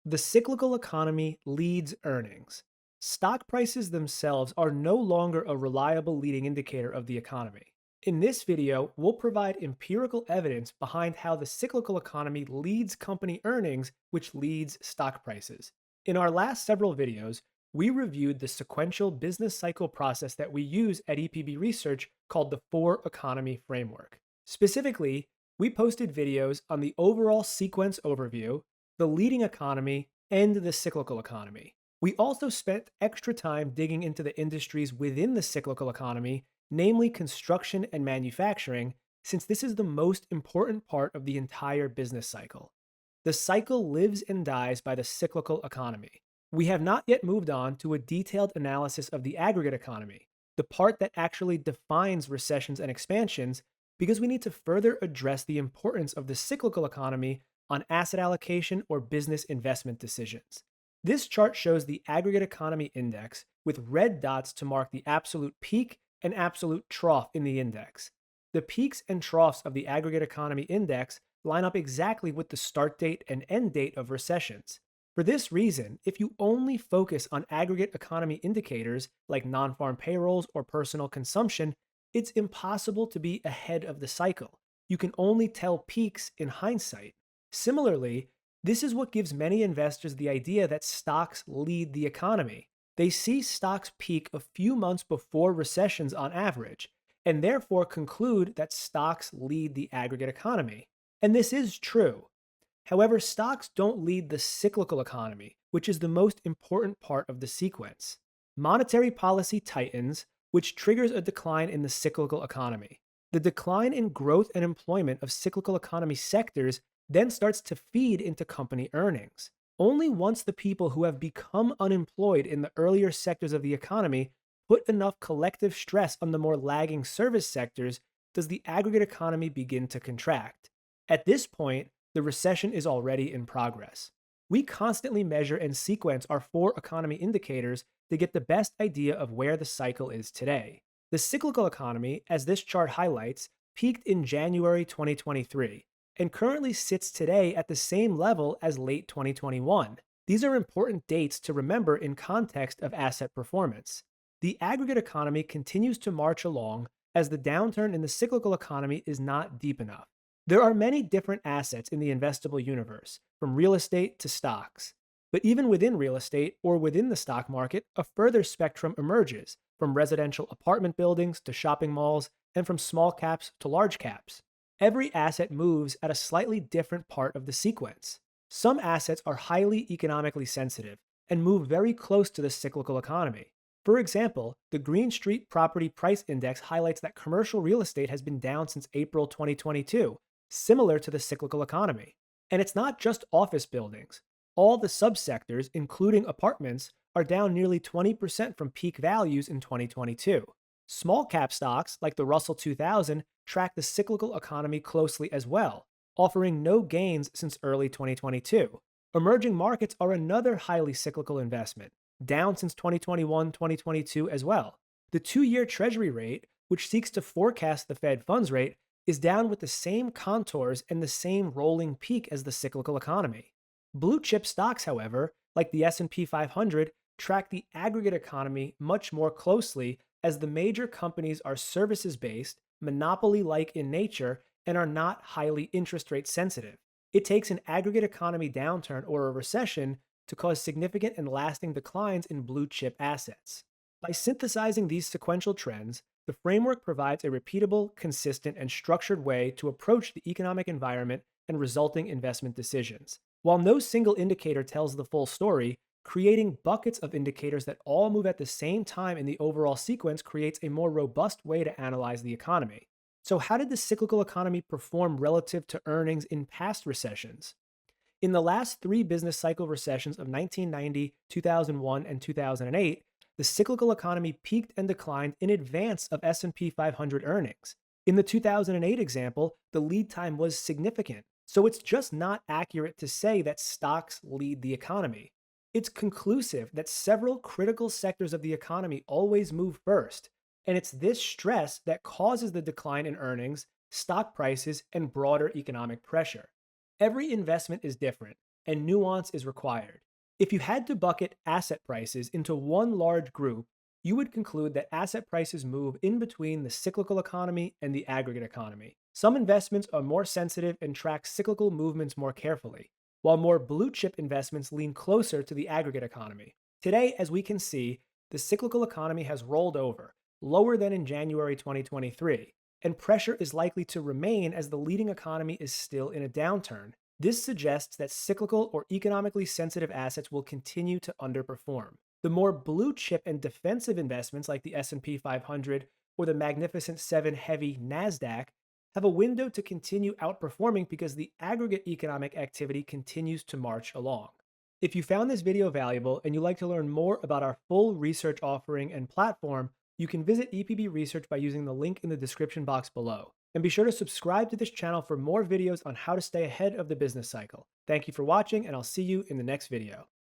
The cyclical economy leads earnings. Stock prices themselves are no longer a reliable leading indicator of the economy. In this video, we'll provide empirical evidence behind how the cyclical economy leads company earnings, which leads stock prices. In our last several videos, we reviewed the sequential business cycle process that we use at EPB Research called the Four Economy Framework. Specifically, we posted videos on the overall sequence overview, the leading economy, and the cyclical economy. We also spent extra time digging into the industries within the cyclical economy, namely construction and manufacturing, since this is the most important part of the entire business cycle. The cycle lives and dies by the cyclical economy. We have not yet moved on to a detailed analysis of the aggregate economy, the part that actually defines recessions and expansions, because we need to further address the importance of the cyclical economy on asset allocation or business investment decisions. This chart shows the aggregate economy index with red dots to mark the absolute peak and absolute trough in the index. The peaks and troughs of the aggregate economy index line up exactly with the start date and end date of recessions. For this reason, if you only focus on aggregate economy indicators like non-farm payrolls or personal consumption, it's impossible to be ahead of the cycle. You can only tell peaks in hindsight. Similarly, this is what gives many investors the idea that stocks lead the economy. They see stocks peak a few months before recessions on average, and therefore conclude that stocks lead the aggregate economy. And this is true. However, stocks don't lead the cyclical economy, which is the most important part of the sequence. Monetary policy tightens, which triggers a decline in the cyclical economy. The decline in growth and employment of cyclical economy sectors then starts to feed into company earnings. Only once the people who have become unemployed in the earlier sectors of the economy put enough collective stress on the more lagging service sectors does the aggregate economy begin to contract. At this point, the recession is already in progress. We constantly measure and sequence our four economy indicators to get the best idea of where the cycle is today. The cyclical economy, as this chart highlights, peaked in January 2023 and currently sits today at the same level as late 2021. These are important dates to remember in context of asset performance. The aggregate economy continues to march along as the downturn in the cyclical economy is not deep enough. There are many different assets in the investable universe, from real estate to stocks. But even within real estate or within the stock market, a further spectrum emerges, from residential apartment buildings to shopping malls, and from small caps to large caps. Every asset moves at a slightly different part of the sequence. Some assets are highly economically sensitive and move very close to the cyclical economy. For example, the Green Street Property Price Index highlights that commercial real estate has been down since April 2022, similar to the cyclical economy. And it's not just office buildings. All the subsectors, including apartments, are down nearly 20% from peak values in 2022. Small cap stocks, like the Russell 2000, track the cyclical economy closely as well, offering no gains since early 2022. Emerging markets are another highly cyclical investment, down since 2021-2022 as well. The 2-year Treasury rate, which seeks to forecast the Fed funds rate, is down with the same contours and the same rolling peak as the cyclical economy. Blue chip stocks, however, like the S&P 500, track the aggregate economy much more closely as the major companies are services-based, monopoly-like in nature, and are not highly interest rate sensitive. It takes an aggregate economy downturn or a recession to cause significant and lasting declines in blue chip assets. By synthesizing these sequential trends, the framework provides a repeatable, consistent, and structured way to approach the economic environment and resulting investment decisions. While no single indicator tells the full story, creating buckets of indicators that all move at the same time in the overall sequence creates a more robust way to analyze the economy. So, how did the cyclical economy perform relative to earnings in past recessions? In the last three business cycle recessions of 1990, 2001, and 2008, the cyclical economy peaked and declined in advance of S&P 500 earnings. In the 2008 example, the lead time was significant, so it's just not accurate to say that stocks lead the economy. It's conclusive that several critical sectors of the economy always move first, and it's this stress that causes the decline in earnings, stock prices, and broader economic pressure. Every investment is different, and nuance is required. If you had to bucket asset prices into one large group, you would conclude that asset prices move in between the cyclical economy and the aggregate economy. Some investments are more sensitive and track cyclical movements more carefully, while more blue chip investments lean closer to the aggregate economy. Today, as we can see, the cyclical economy has rolled over, lower than in January 2023, and pressure is likely to remain as the leading economy is still in a downturn. This suggests that cyclical or economically sensitive assets will continue to underperform. The more blue chip and defensive investments like the S&P 500 or the Magnificent 7 heavy Nasdaq have a window to continue outperforming because the aggregate economic activity continues to march along. If you found this video valuable and you'd like to learn more about our full research offering and platform, you can visit EPB Research by using the link in the description box below. And be sure to subscribe to this channel for more videos on how to stay ahead of the business cycle. Thank you for watching, and I'll see you in the next video.